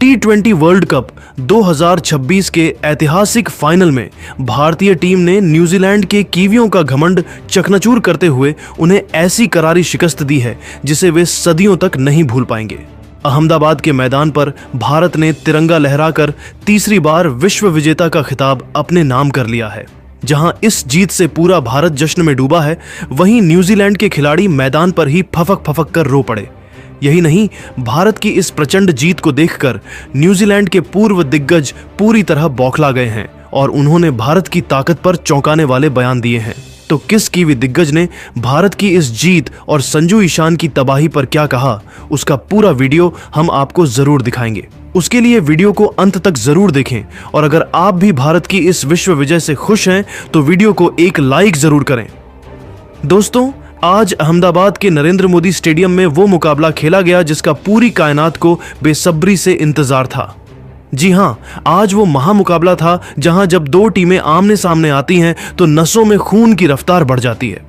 T20 world cup 2026 के ऐतिहासिक final में भारतीय टीम ने न्यूजीलैंड के कीवियों का घमंड चकनाचूर करते हुए उन्हें ऐसी करारी शिकस्त दी है जिसे वे सदियों तक नहीं भूल पाएंगे। अहमदाबाद के मैदान पर भारत ने तिरंगा लहराकर तीसरी बार विश्व विजेता का खिताब अपने नाम कर लिया है। जहां इस जीत से पूरा भारत जश्न में डूबा है, वहीं न्यूजीलैंड के खिलाड़ी मैदान पर ही फफक फफक कर रो पड़े। यही नहीं, भारत की इस प्रचंड जीत को देखकर न्यूजीलैंड के पूर्व दिग्गज पूरी तरह बौखला गए हैं और उन्होंने भारत की ताकत पर चौंकाने वाले बयान दिए हैं। तो किस कीवी दिग्गज ने भारत की इस जीत और संजू ईशान की तबाही पर क्या कहा, उसका पूरा वीडियो हम आपको जरूर दिखाएंगे। उसके लिए वीडियो को अंत तक जरूर देखें और अगर आप भी भारत की इस विश्व विजय से खुश हैं तो वीडियो को एक लाइक जरूर करें। दोस्तों, आज अहमदाबाद के नरेंद्र मोदी स्टेडियम में वो मुकाबला खेला गया जिसका पूरी कायनात को बेसब्री से इंतजार था। जी हां, आज वो महामुकाबला था जहां जब दो टीमें आमने सामने आती हैं तो नसों में खून की रफ्तार बढ़ जाती है।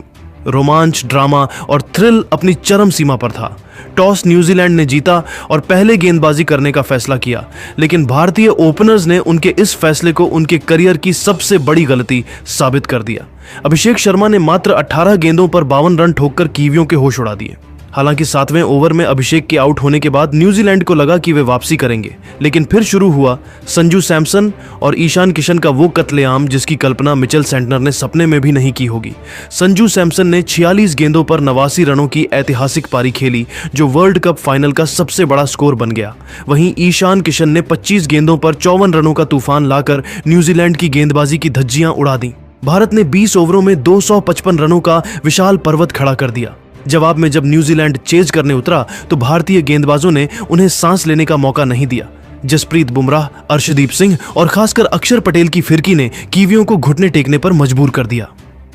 रोमांच, ड्रामा और थ्रिल अपनी चरम सीमा पर था। टॉस न्यूजीलैंड ने जीता और पहले गेंदबाजी करने का फैसला किया, लेकिन भारतीय ओपनर्स ने उनके इस फैसले को उनके करियर की सबसे बड़ी गलती साबित कर दिया। अभिषेक शर्मा ने मात्र 18 गेंदों पर 52 रन ठोककर कीवियों के होश उड़ा दिए। हालांकि 7वें ओवर में अभिषेक के आउट होने के बाद न्यूजीलैंड को लगा कि वे वापसी करेंगे, लेकिन फिर शुरू हुआ संजू सैमसन और ईशान किशन का वो कत्लेआम जिसकी कल्पना मिचेल सेंटनर ने सपने में भी नहीं की होगी। संजू सैमसन ने 46 गेंदों पर 89 रनों की ऐतिहासिक पारी खेली, जो वर्ल्ड कप फाइनल का सबसे बड़ा स्कोर बन गया। वहीं ईशान किशन ने 25 गेंदों पर 54 रनों का तूफान लाकर न्यूजीलैंड की गेंदबाजी की धज्जियां उड़ा दी। भारत ने 20 ओवरों में 255 रनों का विशाल पर्वत खड़ा कर दिया। जवाब में जब न्यूजीलैंड चेज करने उतरा तो भारतीय गेंदबाजों ने उन्हें सांस लेने का मौका नहीं दिया। जसप्रीत बुमराह, अर्शदीप सिंह और खासकर अक्षर पटेल की फिरकी ने कीवियों को घुटने टेकने पर मजबूर कर दिया।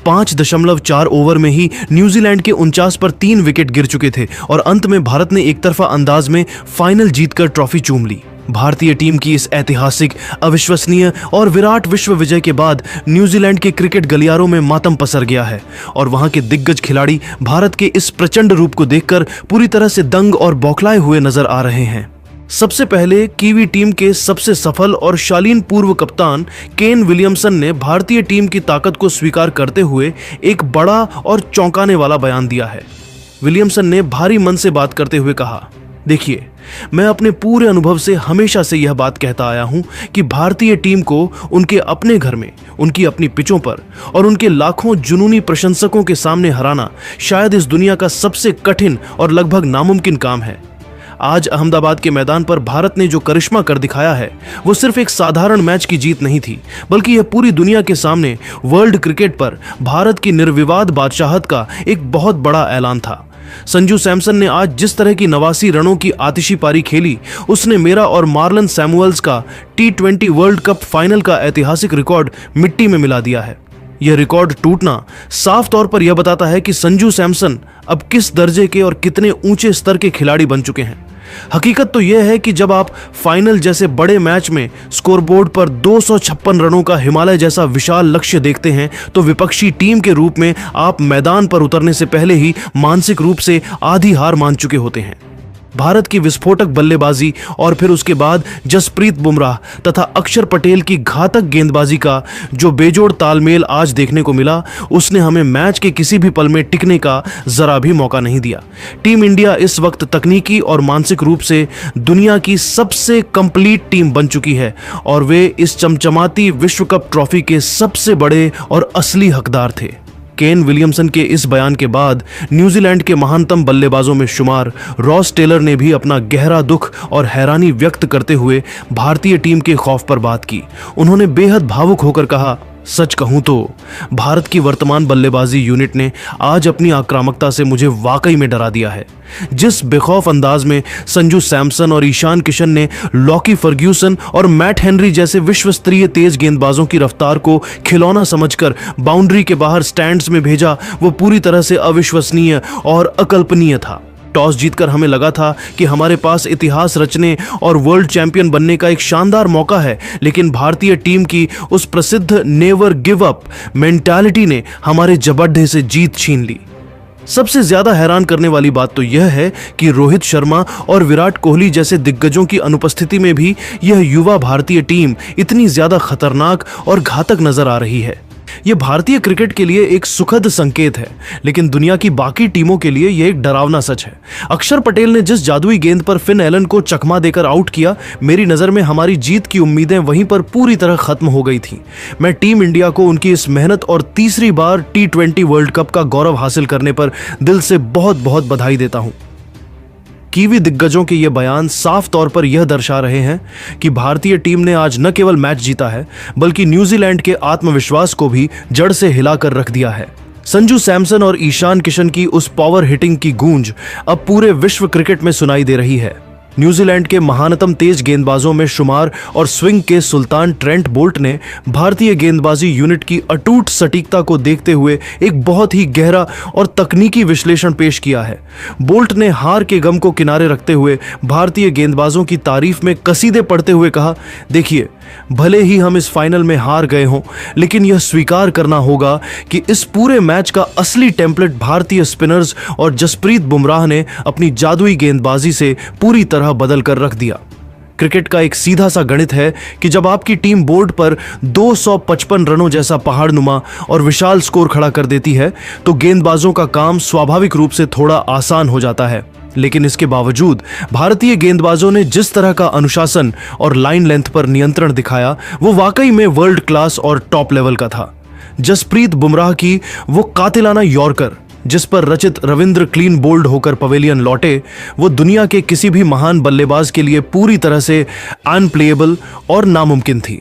5.4 ओवर में ही न्यूजीलैंड के 49 पर 3 विकेट गिर चुके थे और अंत में भारत ने एक तरफा अंदाज में फाइनल जीतकर ट्रॉफी चूम ली। भारतीय टीम की इस ऐतिहासिक, अविश्वसनीय और विराट विश्व विजय के बाद न्यूजीलैंड के क्रिकेट गलियारों में मातम पसर गया है और वहां के दिग्गज खिलाड़ी भारत के इस प्रचंड रूप को देखकर पूरी तरह से दंग और बौखलाए हुए नजर आ रहे हैं। सबसे पहले कीवी टीम के सबसे सफल और शालीन पूर्व कप्तान केन विलियमसन ने भारतीय टीम की ताकत को स्वीकार करते हुए एक बड़ा और चौंकाने वाला बयान दिया है। विलियमसन ने भारी मन से बात करते हुए कहा, देखिए, मैं अपने पूरे अनुभव से हमेशा से यह बात कहता आया हूं कि भारतीय टीम को उनके अपने घर में, उनकी अपनी पिचों पर और उनके लाखों जुनूनी प्रशंसकों के सामने हराना शायद इस दुनिया का सबसे कठिन और लगभग नामुमकिन काम है। आज अहमदाबाद के मैदान पर भारत ने जो करिश्मा कर दिखाया है वो सिर्फ एक साधारण मैच की जीत नहीं थी, बल्कि यह पूरी दुनिया के सामने वर्ल्ड क्रिकेट पर भारत की निर्विवाद बादशाहत का एक बहुत बड़ा ऐलान था। संजू सैमसन ने आज जिस तरह की 89 रनों की आतिशी पारी खेली, उसने मेरा और मार्लन सैमुअल्स का T20 वर्ल्ड कप फाइनल का ऐतिहासिक रिकॉर्ड मिट्टी में मिला दिया है। यह रिकॉर्ड टूटना साफ तौर पर यह बताता है कि संजू सैमसन अब किस दर्जे के और कितने ऊंचे स्तर के खिलाड़ी बन चुके हैं। हकीकत तो यह है कि जब आप फाइनल जैसे बड़े मैच में स्कोरबोर्ड पर 256 रनों का हिमालय जैसा विशाल लक्ष्य देखते हैं तो विपक्षी टीम के रूप में आप मैदान पर उतरने से पहले ही मानसिक रूप से आधी हार मान चुके होते हैं। भारत की विस्फोटक बल्लेबाजी और फिर उसके बाद जसप्रीत बुमराह तथा अक्षर पटेल की घातक गेंदबाजी का जो बेजोड़ तालमेल आज देखने को मिला, उसने हमें मैच के किसी भी पल में टिकने का जरा भी मौका नहीं दिया। टीम इंडिया इस वक्त तकनीकी और मानसिक रूप से दुनिया की सबसे कंप्लीट टीम बन चुकी है और वे इस चमचमाती विश्व कप ट्रॉफी के सबसे बड़े और असली हकदार थे। केन विलियमसन के इस बयान के बाद न्यूजीलैंड के महानतम बल्लेबाजों में शुमार रॉस टेलर ने भी अपना गहरा दुख और हैरानी व्यक्त करते हुए भारतीय टीम के खौफ पर बात की। उन्होंने बेहद भावुक होकर कहा, सच कहूं तो भारत की वर्तमान बल्लेबाजी यूनिट ने आज अपनी आक्रामकता से मुझे वाकई में डरा दिया है। जिस बेखौफ अंदाज में संजू सैमसन और ईशान किशन ने लॉकी फर्ग्यूसन और मैट हेनरी जैसे विश्व स्तरीय तेज गेंदबाजों की रफ्तार को खिलौना समझकर बाउंड्री के बाहर स्टैंड्स में भेजा, वो पूरी तरह से अविश्वसनीय और अकल्पनीय था। टॉस जीतकर हमें लगा था कि हमारे पास इतिहास रचने और वर्ल्ड चैंपियन बनने का एक शानदार मौका है, लेकिन भारतीय टीम की उस प्रसिद्ध नेवर गिव अप मेंटालिटी ने हमारे जबड्डे से जीत छीन ली। सबसे ज्यादा हैरान करने वाली बात तो यह है कि रोहित शर्मा और विराट कोहली जैसे दिग्गजों की अनुपस्थिति में भी यह युवा भारतीय टीम इतनी ज्यादा खतरनाक और घातक नजर आ रही है। यह भारतीय क्रिकेट के लिए एक सुखद संकेत है, लेकिन दुनिया की बाकी टीमों के लिए यह एक डरावना सच है। अक्षर पटेल ने जिस जादुई गेंद पर फिन एलन को चकमा देकर आउट किया, मेरी नजर में हमारी जीत की उम्मीदें वहीं पर पूरी तरह खत्म हो गई थीं। मैं टीम इंडिया को उनकी इस मेहनत और तीसरी बार T20 वर्ल्ड कप का गौरव हासिल करने पर दिल से बहुत बहुत बधाई देता हूं। कीवी दिग्गजों के ये बयान साफ तौर पर यह दर्शा रहे हैं कि भारतीय टीम ने आज न केवल मैच जीता है, बल्कि न्यूजीलैंड के आत्मविश्वास को भी जड़ से हिलाकर रख दिया है। संजू सैमसन और ईशान किशन की उस पावर हिटिंग की गूंज अब पूरे विश्व क्रिकेट में सुनाई दे रही है। न्यूजीलैंड के महानतम तेज गेंदबाजों में शुमार और स्विंग के सुल्तान ट्रेंट बोल्ट ने भारतीय गेंदबाजी यूनिट की अटूट सटीकता को देखते हुए एक बहुत ही गहरा और तकनीकी विश्लेषण पेश किया है। बोल्ट ने हार के गम को किनारे रखते हुए भारतीय गेंदबाजों की तारीफ में कसीदे पढ़ते हुए कहा, देखिए, भले ही हम इस फाइनल में हार गए हों, लेकिन यह स्वीकार करना होगा कि इस पूरे मैच का असली टेम्पलेट भारतीय स्पिनर्स और जसप्रीत बुमराह ने अपनी जादुई गेंदबाजी से पूरी तरह बदल कर रख दिया। क्रिकेट का एक सीधा सा गणित है कि जब आपकी टीम बोर्ड पर 255 रनों जैसा पहाड़नुमा और विशाल स्कोर खड़ा कर देती है, तो गेंदबाजों का काम स्वाभाविक रूप से थोड़ा आसान हो जाता है। लेकिन इसके बावजूद भारतीय गेंदबाजों ने जिस तरह का अनुशासन और लाइन लेंथ पर नियंत्रण दिखाया, वो वाकई में वर्ल्ड क्लास और टॉप लेवल का था। जसप्रीत बुमराह की वो कातिलाना यॉर्कर, जिस पर रचित रविंद्र क्लीन बोल्ड होकर पवेलियन लौटे, वो दुनिया के किसी भी महान बल्लेबाज के लिए पूरी तरह से अनप्लेएबल और नामुमकिन थी।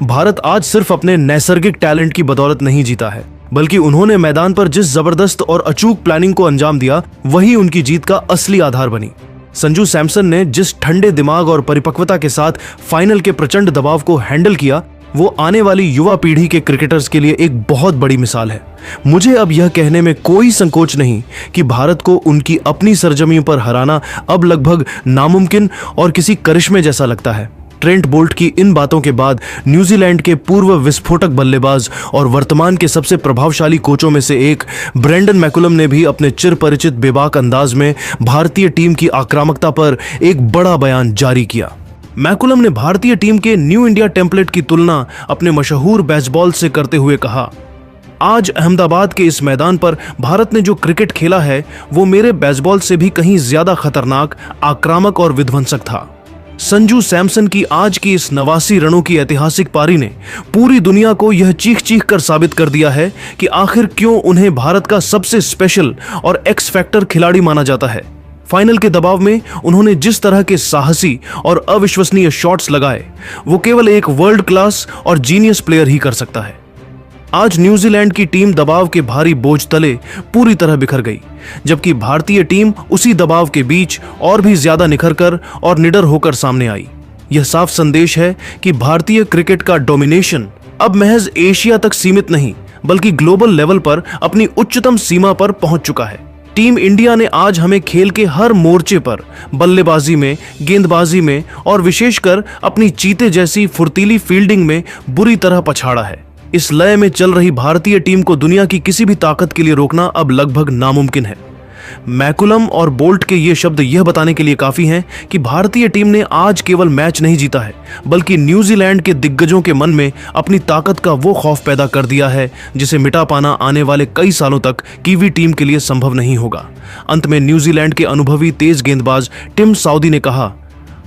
भारत आज सिर्फ अपने नैसर्गिक टैलेंट की बदौलत नहीं जीता है, बल्कि उन्होंने मैदान पर जिस जबरदस्त और अचूक प्लानिंग को अंजाम दिया, वही उनकी जीत का असली आधार बनी। संजू सैमसन ने जिस ठंडे दिमाग और परिपक्वता के साथ फाइनल के प्रचंड दबाव को हैंडल किया, वो आने वाली युवा पीढ़ी के क्रिकेटर्स के लिए एक बहुत बड़ी मिसाल है। मुझे अब यह कहने में कोई संकोच नहीं कि भारत को उनकी अपनी सरजमीं पर हराना अब लगभग नामुमकिन और किसी करिश्मे जैसा लगता है। ट्रेंट बोल्ट की इन बातों के बाद न्यूजीलैंड के पूर्व विस्फोटक बल्लेबाज और वर्तमान के सबसे प्रभावशाली कोचों में से एक ब्रेंडन मैकुलम ने भी अपने चिरपरिचित बेबाक अंदाज में भारतीय टीम की आक्रामकता पर एक बड़ा बयान जारी किया। मैकुलम ने भारतीय टीम के न्यू इंडिया टेम्पलेट की तुलना अपने मशहूर बेसबॉल से करते हुए कहा, आज अहमदाबाद के इस मैदान पर भारत ने जो क्रिकेट खेला है, वो मेरे बेसबॉल से भी कहीं ज्यादा खतरनाक, आक्रामक और विध्वंसक था। संजू सैमसन की आज की इस 89 रनों की ऐतिहासिक पारी ने पूरी दुनिया को यह चीख चीख कर साबित कर दिया है कि आखिर क्यों उन्हें भारत का सबसे स्पेशल और एक्स फैक्टर खिलाड़ी माना जाता है। फाइनल के दबाव में उन्होंने जिस तरह के साहसी और अविश्वसनीय शॉट्स लगाए, वो केवल एक वर्ल्ड क्लास और जीनियस प्लेयर ही कर सकता है। आज न्यूजीलैंड की टीम दबाव के भारी बोझ तले पूरी तरह बिखर गई, जबकि भारतीय टीम उसी दबाव के बीच और भी ज्यादा निखरकर और निडर होकर सामने आई। यह साफ संदेश है कि भारतीय क्रिकेट का डोमिनेशन अब महज एशिया तक सीमित नहीं, बल्कि ग्लोबल लेवल पर अपनी उच्चतम सीमा पर पहुंच चुका है। टीम इंडिया ने आज हमें खेल के हर मोर्चे पर, बल्लेबाजी में, गेंदबाजी में और विशेषकर अपनी चीते जैसी फुर्तीली फील्डिंग में बुरी तरह पछाड़ा है। इस लय में चल रही भारतीय टीम को दुनिया की किसी भी ताकत के लिए रोकना अब लगभग नामुमकिन है। मैकुलम और बोल्ट के ये शब्द यह बताने के लिए काफी हैं कि भारतीय टीम ने आज केवल मैच नहीं जीता है, बल्कि न्यूजीलैंड के दिग्गजों के मन में अपनी ताकत का वो खौफ पैदा कर दिया है जिसे मिटा पाना आने वाले कई सालों तक कीवी टीम के लिए संभव नहीं होगा। अंत में न्यूजीलैंड के अनुभवी तेज गेंदबाज टिम साउदी ने कहा,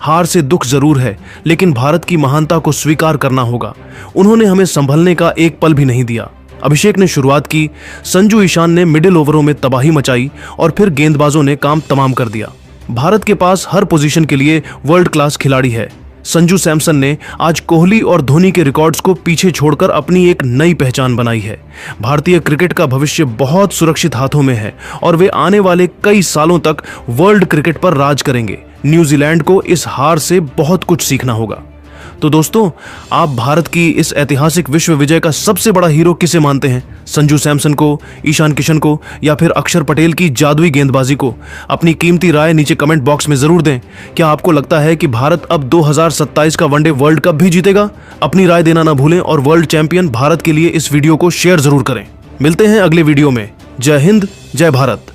हार से दुख जरूर है, लेकिन भारत की महानता को स्वीकार करना होगा। उन्होंने हमें संभलने का एक पल भी नहीं दिया। अभिषेक ने शुरुआत की, संजू ईशान ने मिडिल ओवरों में तबाही मचाई और फिर गेंदबाजों ने काम तमाम कर दिया। भारत के पास हर पोजीशन के लिए वर्ल्ड क्लास खिलाड़ी है। संजू सैमसन ने आज कोहली और धोनी के रिकॉर्ड्स को पीछे छोड़कर अपनी एक नई पहचान बनाई है। भारतीय क्रिकेट का भविष्य बहुत सुरक्षित हाथों में है और वे आने वाले कई सालों तक वर्ल्ड क्रिकेट पर राज करेंगे। न्यूजीलैंड को इस हार से बहुत कुछ सीखना होगा। तो दोस्तों, आप भारत की इस ऐतिहासिक विश्व विजय का सबसे बड़ा हीरो किसे मानते हैं? संजू सैमसन को, ईशान किशन को, या फिर अक्षर पटेल की जादुई गेंदबाजी को? अपनी कीमती राय नीचे कमेंट बॉक्स में जरूर दें। क्या आपको लगता है कि भारत अब 2027 का वनडे वर्ल्ड कप भी जीतेगा? अपनी राय देना ना भूलें और वर्ल्ड चैंपियन भारत के लिए इस वीडियो को शेयर जरूर करें। मिलते हैं अगले वीडियो में। जय हिंद, जय भारत।